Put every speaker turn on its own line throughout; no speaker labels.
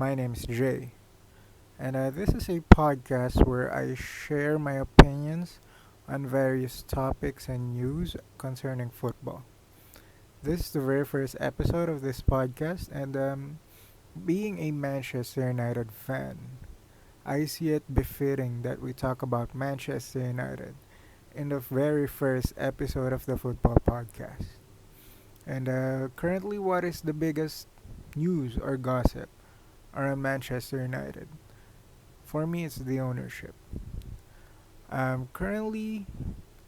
My name is Jay, and this is a podcast where I share my opinions on various topics and news concerning football. This is the very first episode of this podcast, and being a Manchester United fan, I see it befitting that we talk about Manchester United in the very first episode of the football podcast. And currently, what is the biggest news or gossip around Manchester United? For me, it's the ownership. Currently,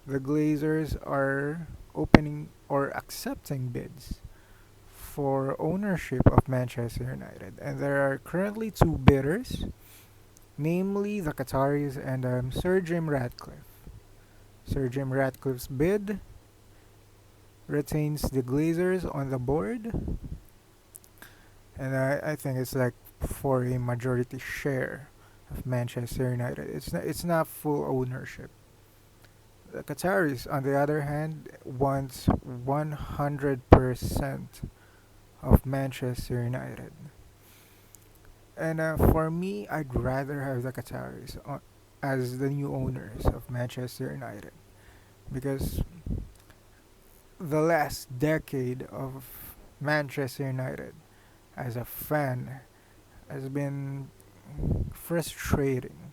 the Glazers are opening or accepting bids for ownership of Manchester United, and there are currently two bidders, namely the Qataris and Sir Jim Ratcliffe. Sir Jim Ratcliffe's bid retains the Glazers on the board, and I think it's like for a majority share of Manchester United. It's not full ownership. The Qataris, on the other hand, wants 100% of Manchester United. And for me, I'd rather have the Qataris as the new owners of Manchester United because the last decade of Manchester United as a fan has been frustrating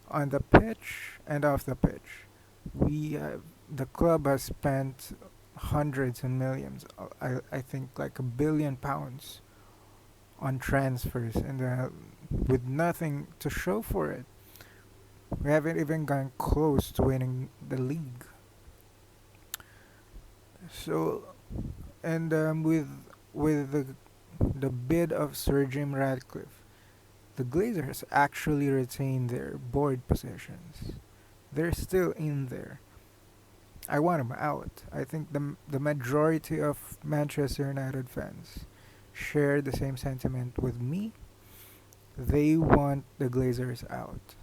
on the pitch and off the pitch. The club has spent hundreds and millions. I think like £1 billion on transfers, and with nothing to show for it. We haven't even gone close to winning the league. So, and with the bid of Sir Jim Ratcliffe, the Glazers actually retain their board positions. They're still in there. I want them out. I think the majority of Manchester United fans share the same sentiment with me. They want the Glazers out.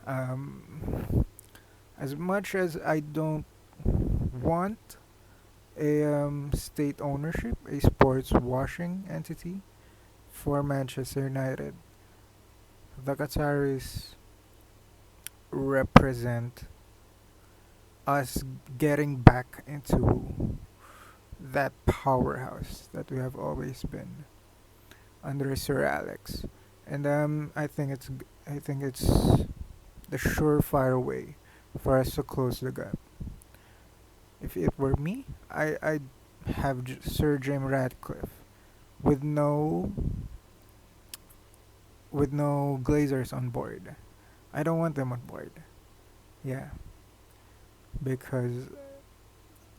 Um, as much as I don't want a state ownership, a sports washing entity for Manchester United, the Qataris represent us getting back into that powerhouse that we have always been under Sir Alex, and I think it's the surefire way for us to close the gap. If it were me, I'd have Sir Jim Ratcliffe with no Glazers on board. I don't want them on board. Yeah, because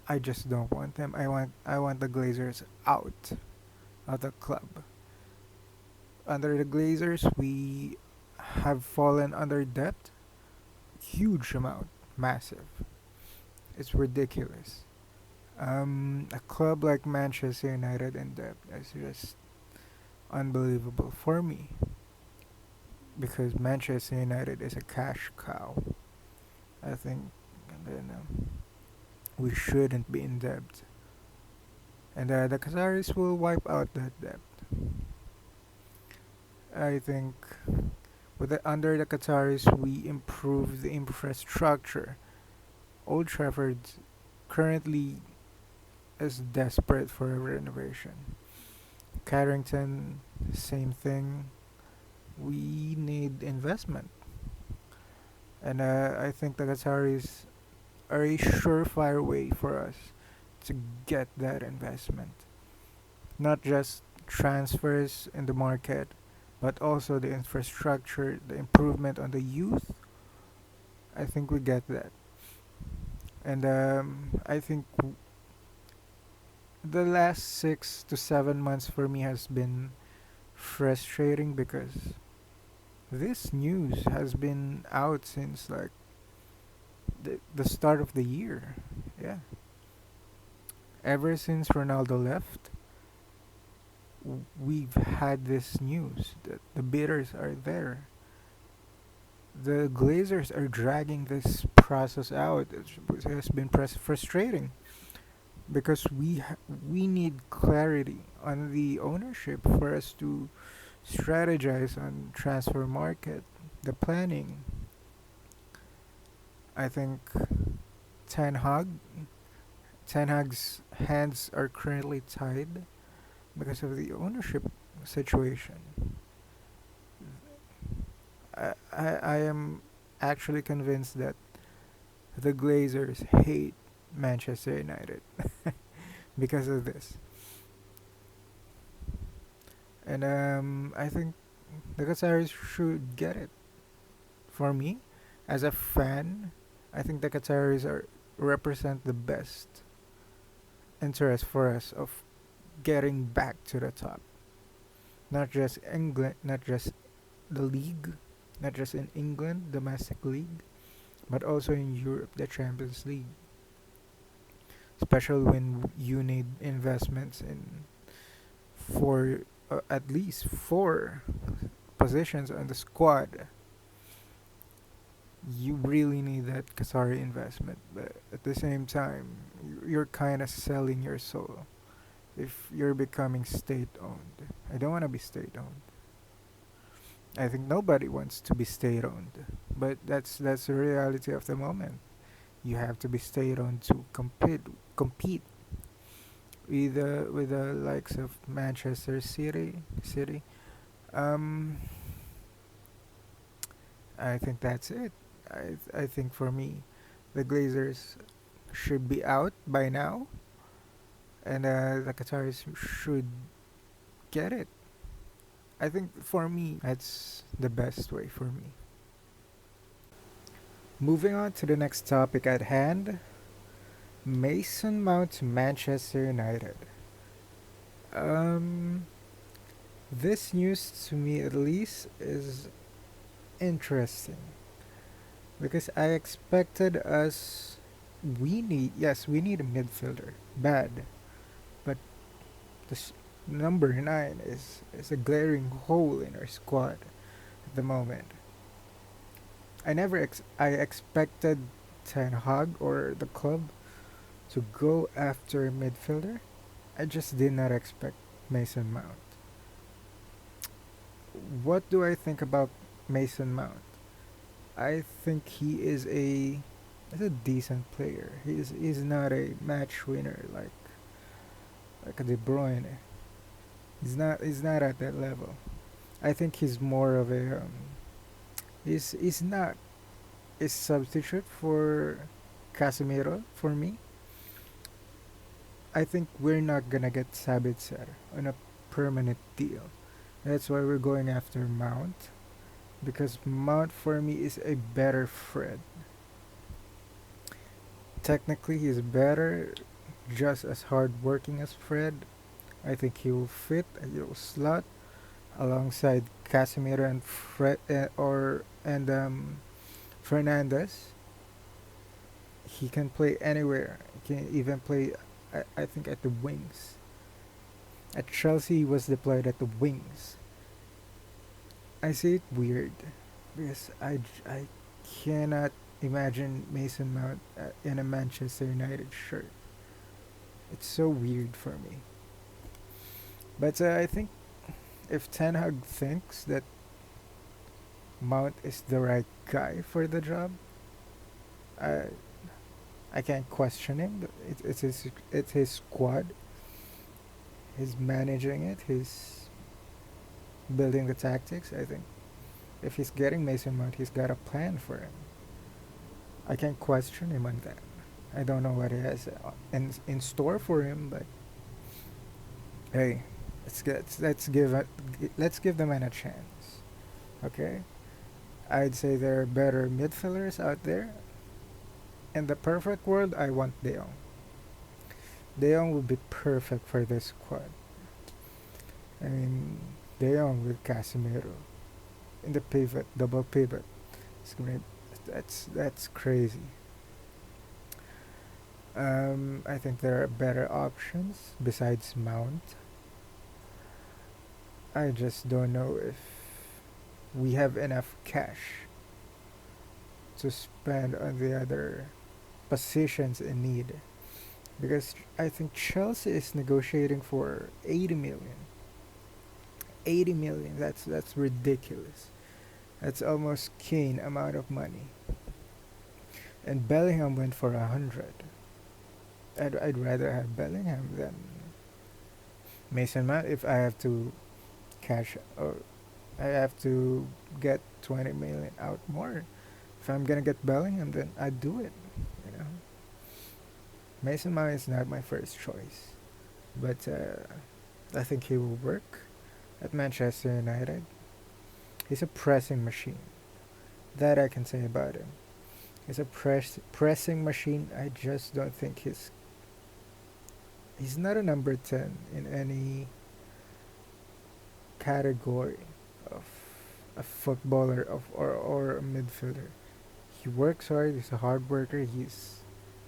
I just don't want them. I want the Glazers out of the club. Under the Glazers, we have fallen under debt, huge amount, massive. It's ridiculous. A club like Manchester United in debt is just unbelievable for me because Manchester United is a cash cow. I think we shouldn't be in debt, and the Qataris will wipe out that debt. I think under the Qataris we improve the infrastructure. Old Trafford currently is desperate for a renovation. Carrington, same thing. We need investment, and I think the Qataris are a surefire way for us to get that investment. Not just transfers in the market, but also the infrastructure, the improvement on the youth. I think we get that, and I think the last 6 to 7 months for me has been frustrating because this news has been out since like the start of the year. Yeah, ever since Ronaldo left, we've had this news that the bidders are there. The Glazers are dragging this process out. It has been frustrating because we need clarity on the ownership for us strategize on transfer market, the planning. I think Ten Hag, Ten Hag's hands are currently tied because of the ownership situation. I am actually convinced that the Glazers hate Manchester United because of this. And I think the Qataris should get it. For me, as a fan, I think the Qataris are represent the best interest for us of getting back to the top. Not just England, not just the league, not just in England, domestic league, but also in Europe, the Champions League. Especially when you need investments in for at least four positions on the squad, you really need that Qatari investment. But at the same time, you're kind of selling your soul if you're becoming state owned. I don't want to be state owned. I think nobody wants to be state owned, but that's the reality of the moment. You have to be state owned to compete with the likes of Manchester City. Um, I think that's it. I think for me, the Glazers should be out by now, and the Qataris should get it. I think for me, that's the best way for me. Moving on to the next topic at hand, Mason Mount to Manchester United. Um, this news to me at least is interesting because I expected us. We need a midfielder bad, but this number nine is a glaring hole in our squad at the moment. I expected Ten Hag or the club to go after a midfielder. I just did not expect Mason Mount. What do I think about Mason Mount? I think is a decent player. He's not a match winner like a De Bruyne. He's not at that level. I think he's more of a he's not a substitute for Casemiro for me. I think we're not gonna get Sabitzer on a permanent deal. That's why we're going after Mount because Mount for me is a better Fred. Technically, he's better, just as hardworking as Fred. I think he will fit. He will slot alongside Casemiro and Fred or and Fernandez. He can play anywhere. He can even play. I think at the wings. At Chelsea, he was deployed at the wings. I see it weird because I cannot imagine Mason Mount in a Manchester United shirt. It's so weird for me. But I think if Ten Hag thinks that Mount is the right guy for the job, I I can't question him. It's his squad. He's managing it. He's building the tactics. I think if he's getting Mason Mount, he's got a plan for him. I can't question him on that. I don't know what he has in store for him, but hey, let's give the man a chance. Okay, I'd say there are better midfielders out there. In the perfect world, I want De Jong. De Jong would be perfect for this squad. I mean, De Jong with Casemiro in the pivot, double pivot. It's great. That's crazy. I think there are better options besides Mount. I just don't know if we have enough cash to spend on the other positions in need. Because I think Chelsea is negotiating for 80 million. 80 million. That's ridiculous. That's almost Kane amount of money. And Bellingham went for 100. I'd rather have Bellingham than Mason Mount if I have to cash or I have to get 20 million out more. If I'm gonna get Bellingham, then I'd do it. You know, Mason Mount is not my first choice, but I think he will work at Manchester United. He's a pressing machine. That I can say about him. He's a pressing machine. I just don't think he's not a number 10 in any category of a footballer or a midfielder. He works hard. He's a hard worker.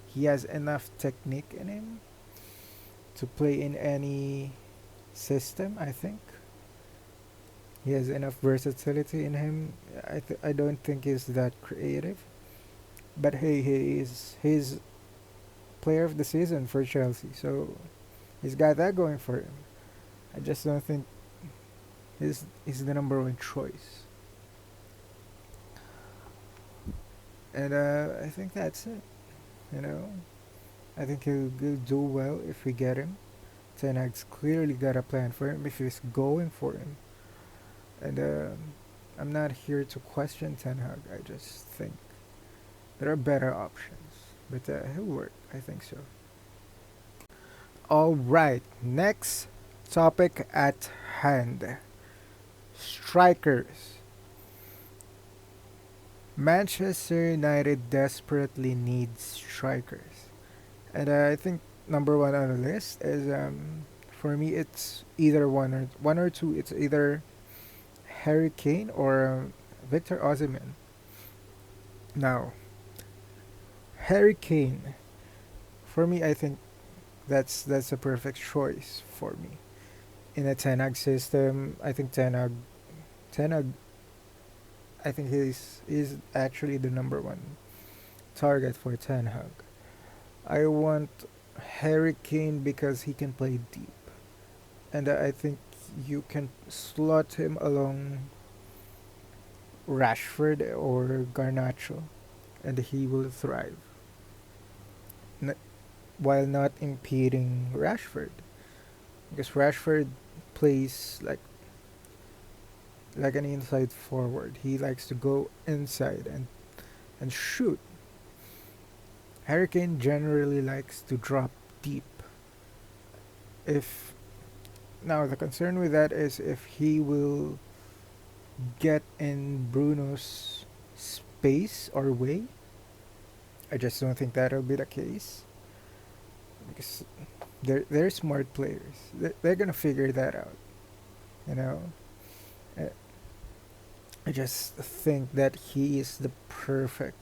He has enough technique in him to play in any system. I think he has enough versatility in him. I don't think he's that creative. But hey, he's player of the season for Chelsea, so he's got that going for him. I just don't think he's the number one choice. And I think that's it. You know, I think he'll do well if we get him. Ten Hag's clearly got a plan for him if he's going for him. And I'm not here to question Ten Hag. I just think there are better options. But he'll work. I think so. All right. Next topic at hand. Strikers. Manchester United desperately needs strikers. And I think number one on the list is for me it's either one or two. It's either Harry Kane or Victor Osimhen. Now, Harry Kane, for me, I think that's a perfect choice for me. In a Tenag system, I think Tenag, I think he's actually the number one target for Ten Hag. I want Harry Kane because he can play deep, and I think you can slot him along Rashford or Garnacho, and he will thrive. N- while not impeding Rashford, because Rashford plays like an inside forward. He likes to go inside and shoot. Harry Kane generally likes to drop deep. If now the concern with that is if he will get in Bruno's space or way. I just don't think that'll be the case because they're smart players. They're gonna figure that out. You know, Uh, I just think that he is the perfect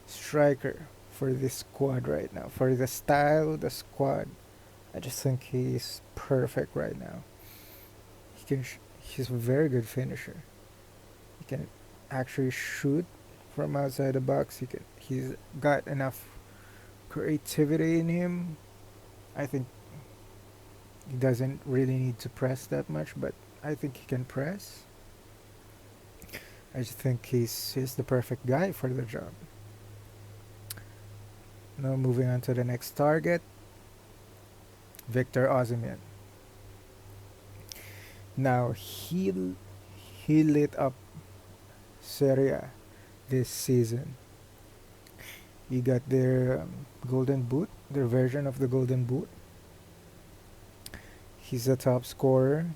striker for this squad right now. For the style of the squad, I just think he is perfect right now. He's a very good finisher. He can actually shoot from outside the box. He's got enough creativity in him. I think he doesn't really need to press that much, but I think he can press. I just think he's the perfect guy for the job. Now moving on to the next target, Victor Osimhen. Now he lit up Serie A this season. He got their golden boot, their version of the golden boot. He's a top scorer,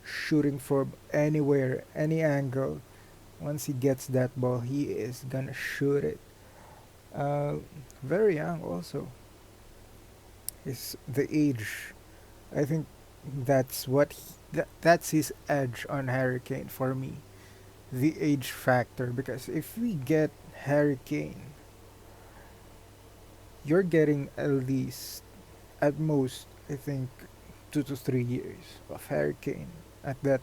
shooting from anywhere, any angle. Once he gets that ball, he is gonna shoot it. Uh, Very young also. Is the age. I think that's his edge on Harry Kane for me. The age factor because if we get Harry Kane, you're getting at least at most I think 2 to 3 years of Harry Kane at that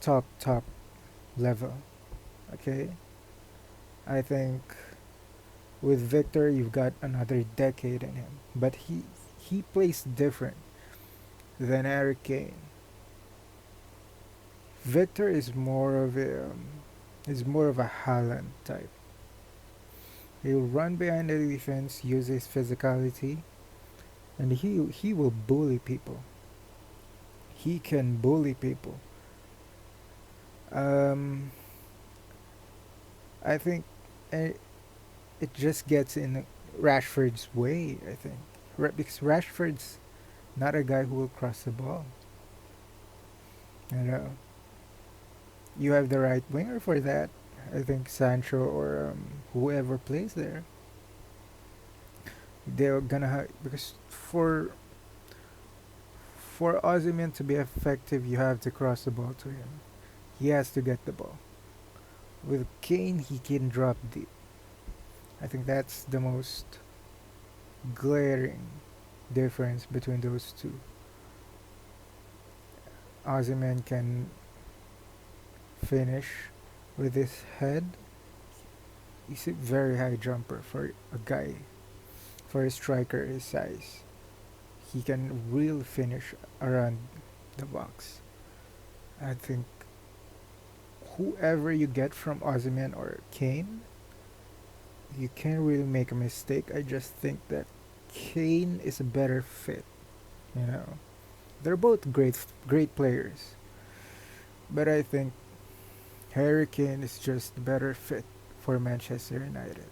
top level. Okay? I think with Victor you've got another decade in him. But he plays different than Harry Kane. Victor is more of a Haaland type. He'll run behind the defense, use his physicality, and he will bully people. He can bully people. Um, I think it, it just gets in Rashford's way. I think because Rashford's not a guy who will cross the ball. You know, you have the right winger for that. I think Sancho or whoever plays there, they're gonna have because for Osimhen to be effective, you have to cross the ball to him. He has to get the ball. With Kane, he can drop deep. I think that's the most glaring difference between those two. Ozyman can finish with his head. He's a very high jumper for a guy, for a striker his size. He can really finish around the box. I think whoever you get from Ozyman or Kane, you can't really make a mistake. I just think that Kane is a better fit. You know, they're both great players, but I think Harry Kane is just a better fit for Manchester United.